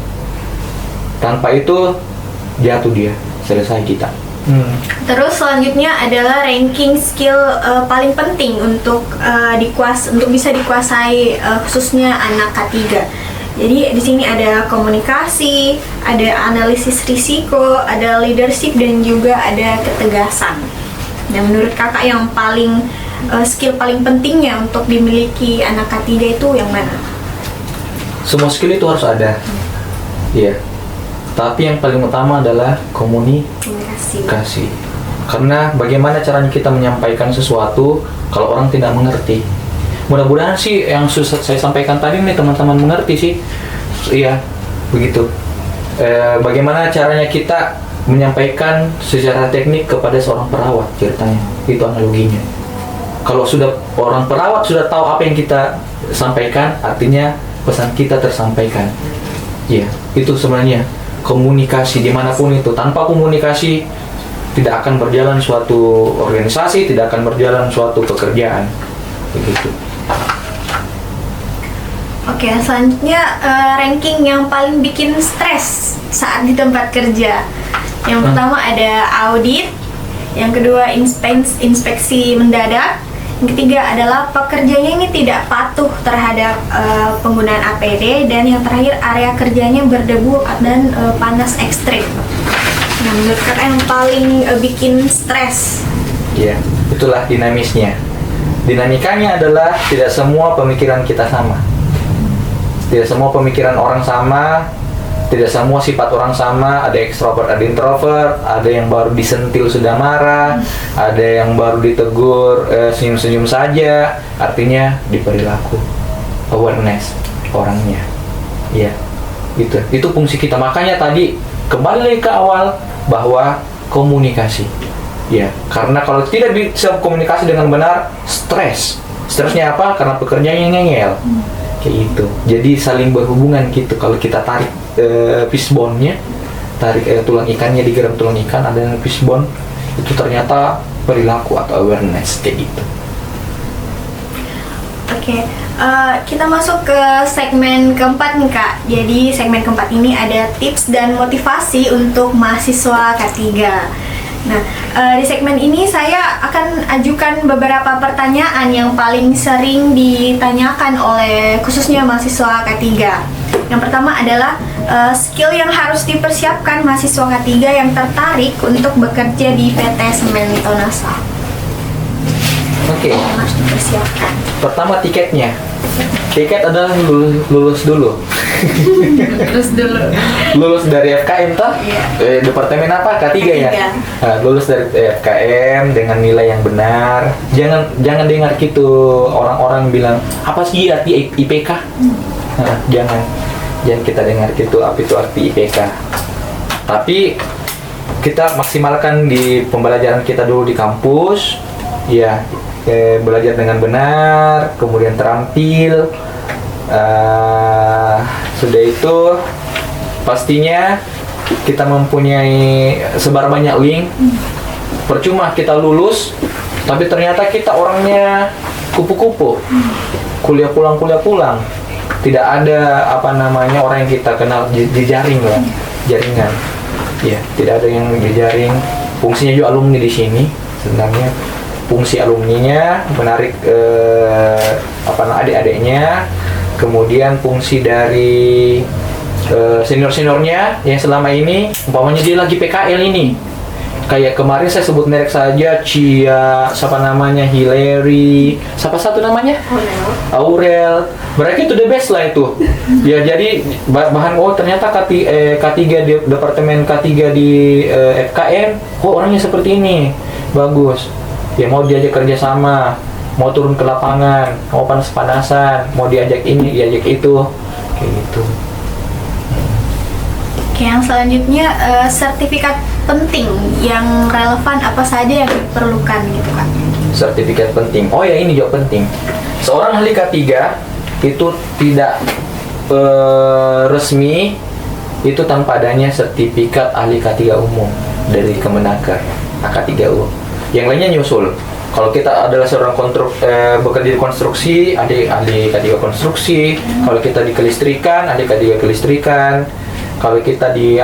tanpa itu jatuh dia, selesai kita. Terus selanjutnya adalah ranking skill paling penting untuk bisa dikuasai khususnya anak K3. Jadi di sini ada komunikasi, ada analisis risiko, ada leadership, dan juga ada ketegasan. Dan menurut kakak yang paling skill paling pentingnya untuk dimiliki anak K3 itu yang mana? Semua skill itu harus ada. Iya. Tapi yang paling utama adalah komunikasi. Karena bagaimana caranya kita menyampaikan sesuatu kalau orang tidak mengerti. Mudah-mudahan sih yang saya sampaikan tadi nih teman-teman mengerti sih. Iya, begitu. Bagaimana caranya kita menyampaikan secara teknik kepada seorang perawat ceritanya. Itu analoginya. Kalau sudah orang perawat sudah tahu apa yang kita sampaikan, artinya pesan kita tersampaikan. Iya, itu sebenarnya komunikasi dimanapun itu. Tanpa komunikasi tidak akan berjalan suatu organisasi, tidak akan berjalan suatu pekerjaan. Begitu. Oke, selanjutnya ranking yang paling bikin stres saat di tempat kerja. Yang pertama ada audit, yang kedua inspeksi mendadak, yang ketiga adalah pekerjanya ini tidak patuh terhadap penggunaan APD, dan yang terakhir area kerjanya berdebu dan panas ekstrim. Nah, menurut kakak yang paling bikin stres? Ya, itulah dinamisnya. Dinamikanya adalah tidak semua pemikiran kita sama. Tidak semua pemikiran orang sama, tidak semua sifat orang sama. Ada ekstrovert, ada introvert, ada yang baru disentil sudah marah, ada yang baru ditegur senyum-senyum saja. Artinya di perilaku, awareness orangnya. Iya, itu fungsi kita. Makanya tadi kembali lagi ke awal bahwa komunikasi. Ya, karena kalau tidak bisa komunikasi dengan benar, stresnya apa? Karena pekerjaannya ngeyel. Kayak itu. Jadi saling berhubungan gitu. Kalau kita tarik fishbone-nya, tarik tulang ikannya, digeram tulang ikan, ada yang fishbone, itu ternyata perilaku atau awareness kayak gitu. Oke, kita masuk ke segmen keempat nih Kak. Jadi segmen keempat ini ada tips dan motivasi untuk mahasiswa K3. Nah, di segmen ini saya akan ajukan beberapa pertanyaan yang paling sering ditanyakan oleh khususnya mahasiswa K3. Yang pertama adalah skill yang harus dipersiapkan mahasiswa K3 yang tertarik untuk bekerja di PT Semen Tonasa. Oke. Harus dipersiapkan. Pertama, tiketnya. Tiket adalah lulus dulu. Lulus dari FKM toh? Iya. Departemen apa? K3 ya? Nah, lulus dari FKM dengan nilai yang benar. Jangan dengar gitu orang-orang bilang apa sih arti IPK? Nah, jangan kita dengar gitu apa itu arti IPK. Tapi kita maksimalkan di pembelajaran kita dulu di kampus. Ya, belajar dengan benar, kemudian terampil. Sudah itu pastinya kita mempunyai sebar banyak link. Percuma kita lulus tapi ternyata kita orangnya kupu-kupu, kuliah pulang, tidak ada orang yang kita kenal jejaring lah, jaringan. Ya, tidak ada yang jejaring. Fungsinya juga alumni di sini sebenarnya. Fungsi alumninya menarik adik-adiknya, kemudian fungsi dari senior-seniornya yang selama ini umpamanya dia lagi PKL ini, kayak kemarin saya sebut merek saja, Cia, Hillary, siapa satu namanya? Aurel. Mereka itu the best lah itu. Ya, jadi bahan ternyata K3 di departemen K3 di FKM, orangnya seperti ini, bagus. Ya, mau diajak kerja sama, mau turun ke lapangan, mau panas-panasan, mau diajak ini, diajak itu, kayak gitu. Oke, yang selanjutnya sertifikat penting yang relevan apa saja yang diperlukan gitu Kak? Sertifikat penting. Oh ya, ini juga penting. Seorang ahli K3 itu tidak resmi itu tanpa adanya sertifikat ahli K3 umum dari Kemenaker. AK3U. Yang lainnya nyusul. Kalau kita adalah seorang bekerja di konstruksi, adik ahli K3 konstruksi. Kalau kita di kelistrikan, adik K3 kelistrikan. Kalau kita di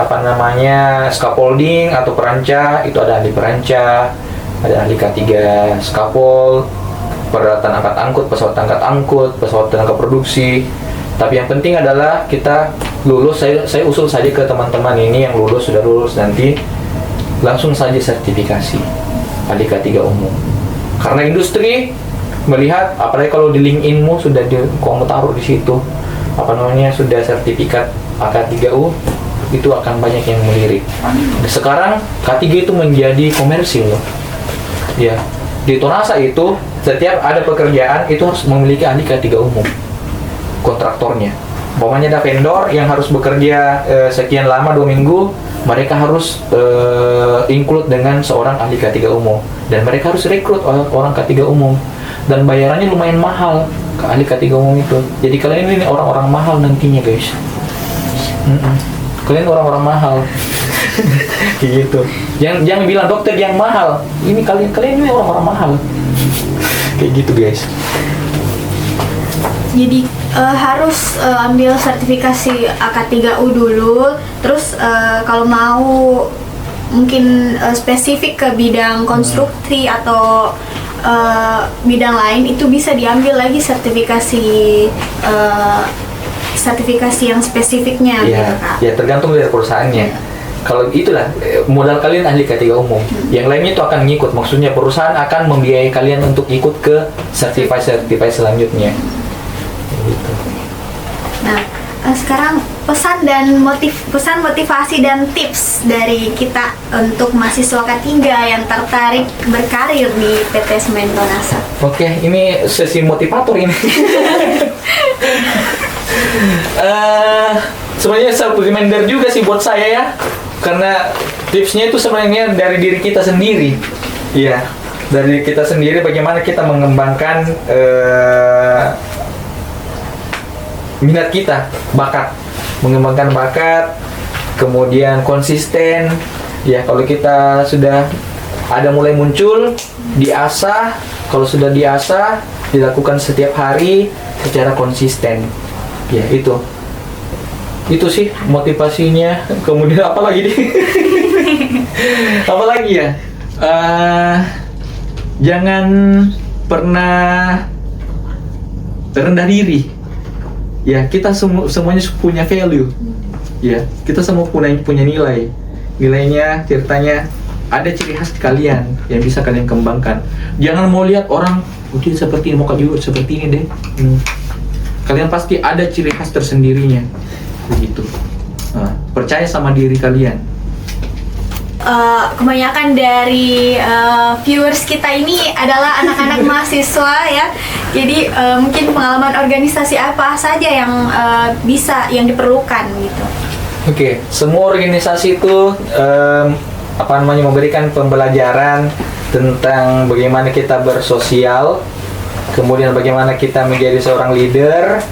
scaffolding atau peranca, itu ada ahli peranca, ada ahli K3 scaffold, peralatan angkat angkut, pesawat tenaga produksi. Tapi yang penting adalah kita lulus. Saya usul saja ke teman-teman ini yang sudah lulus nanti langsung saja sertifikasi ahli K3 umum. Karena industri melihat, apalagi kalau di LinkedIn-mu sudah kamu taruh di situ sudah sertifikat AK3U, itu akan banyak yang melirik. Sekarang K3 itu menjadi komersil loh. Ya, di Tonasa itu setiap ada pekerjaan itu harus memiliki ahli K3 umum kontraktornya. Umpamanya ada vendor yang harus bekerja sekian lama 2 minggu, mereka harus include dengan seorang ahli K3 umum, dan mereka harus rekrut orang K3 umum, dan bayarannya lumayan mahal ke ahli K3 umum itu. Jadi kalian ini orang-orang mahal nantinya guys. Kalian orang-orang mahal. Kayak gitu. Jangan bilang dokter yang mahal. Ini kalian ini orang-orang mahal. Kayak gitu guys. Jadi harus ambil sertifikasi AK3U dulu. Terus kalau mau mungkin spesifik ke bidang konstruksi atau bidang lain, itu bisa diambil lagi sertifikasi yang spesifiknya. Ya, gitu, Kak. Ya tergantung dari perusahaannya. Kalau itulah modal kalian ahli K3 umum. Yang lainnya itu akan ngikut. Maksudnya perusahaan akan membiayai kalian untuk ikut ke certified selanjutnya. Gitu. Nah, sekarang pesan motivasi dan tips dari kita untuk mahasiswa K3 yang tertarik berkarir di PT Semen Tonasa. Oke, ini sesi motivator ini. Sebenarnya self reminder juga sih buat saya ya, karena tipsnya itu sebenarnya dari diri kita sendiri. Iya, dari kita sendiri bagaimana kita mengembangkan minat kita, mengembangkan bakat, kemudian konsisten. Ya, kalau kita sudah ada mulai muncul, diasah. Kalau sudah diasah, dilakukan setiap hari secara konsisten. Ya, itu sih motivasinya. Kemudian apa lagi nih? Apa lagi ya? Jangan pernah rendah diri. Ya, kita semuanya punya value. Ya, kita semua punya nilai. Nilainya, ceritanya ada ciri khas kalian yang bisa kalian kembangkan. Jangan mau lihat orang, dia seperti ini, mau juga seperti ini deh. Kalian pasti ada ciri khas tersendirinya. Begitu. Percaya sama diri kalian. Kebanyakan dari viewers kita ini adalah anak-anak mahasiswa ya. Jadi mungkin pengalaman organisasi apa saja yang diperlukan gitu. Oke, semua organisasi itu memberikan pembelajaran tentang bagaimana kita bersosial, kemudian bagaimana kita menjadi seorang leader,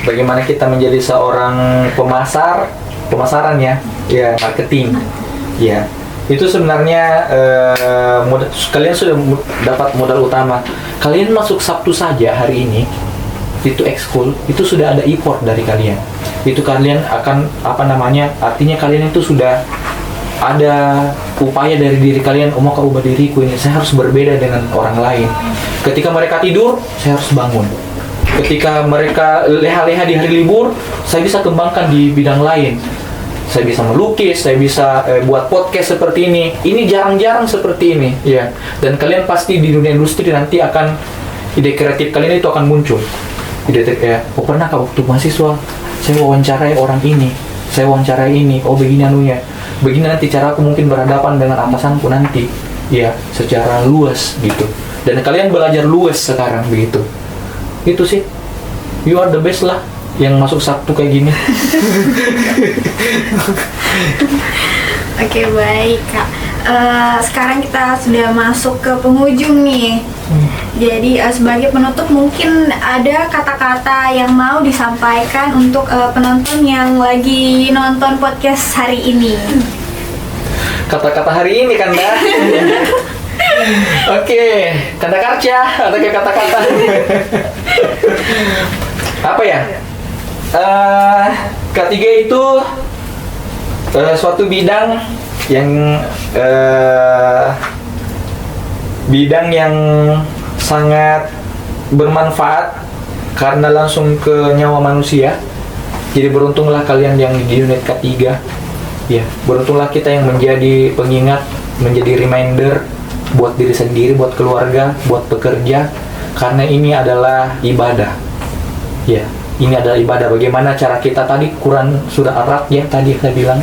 bagaimana kita menjadi seorang pemasaran ya, marketing, ya. Itu sebenarnya kalian sudah dapat modal utama. Kalian masuk Sabtu saja hari ini, itu ekskul, itu sudah ada effort dari kalian. Itu kalian akan artinya kalian itu sudah ada upaya dari diri kalian. Mau ubah diriku ini, saya harus berbeda dengan orang lain. Ketika mereka tidur, saya harus bangun. Ketika mereka leha-leha di hari libur, saya bisa kembangkan di bidang lain. Saya bisa melukis, saya bisa buat podcast seperti ini. Ini jarang-jarang seperti ini, ya. Dan kalian pasti di dunia industri nanti akan ide kreatif kalian itu akan muncul. Pernah waktu mahasiswa saya wawancarai orang ini, saya wawancarai ini. Oh, begini anunya. Begini nanti cara aku mungkin berhadapan dengan atasanku nanti, ya, secara luas gitu. Dan kalian belajar luas sekarang begitu. Itu sih. You are the best lah yang masuk Sabtu kayak gini. Oke, baik Kak. Sekarang kita sudah masuk ke penghujung nih. Jadi sebagai penutup mungkin ada kata-kata yang mau disampaikan untuk penonton yang lagi nonton podcast hari ini. kata-kata hari ini kan dah. Oke, kata karca atau kata-kata. Apa ya? Ketiga itu suatu bidang yang sangat bermanfaat karena langsung ke nyawa manusia. Jadi beruntunglah kalian yang di unit ketiga. Ya, beruntunglah kita yang menjadi pengingat, menjadi reminder buat diri sendiri, buat keluarga, buat pekerja, karena ini adalah ibadah. Ya, ini adalah ibadah. Bagaimana cara kita tadi Quran surah Ar-Ra'd ya tadi saya bilang,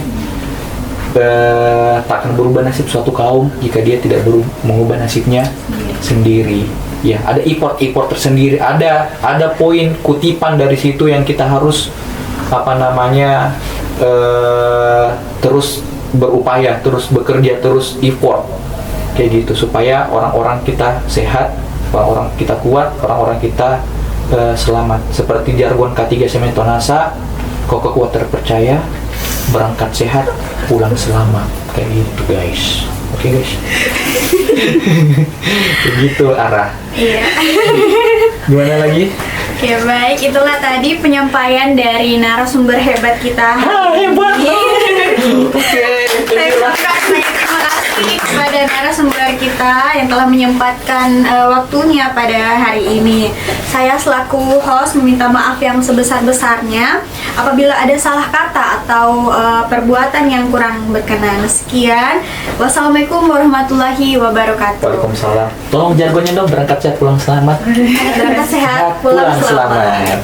tak akan berubah nasib suatu kaum jika dia tidak mengubah nasibnya sendiri. Ya, ada import tersendiri, ada poin kutipan dari situ yang kita harus terus berupaya, terus bekerja, terus effort kayak gitu supaya orang-orang kita sehat, orang-orang kita kuat, orang-orang kita selamat. Seperti jargon K3 Sementonasa, kokoh kuat terpercaya, berangkat sehat, pulang selamat. Kayak gitu guys. Oke guys. Begitu arah. Iya. Gimana lagi? Oke, baik, itulah tadi penyampaian dari narasumber hebat kita. Hebat. Oke. Terima kasih kepada narasumber kita yang telah menyempatkan waktunya pada hari ini. Saya selaku host meminta maaf yang sebesar-besarnya apabila ada salah kata atau perbuatan yang kurang berkenan. Sekian. Wassalamualaikum warahmatullahi wabarakatuh. Waalaikumsalam. Tolong jargonnya dong, berangkat sehat pulang selamat. Berangkat sehat, pulang selamat.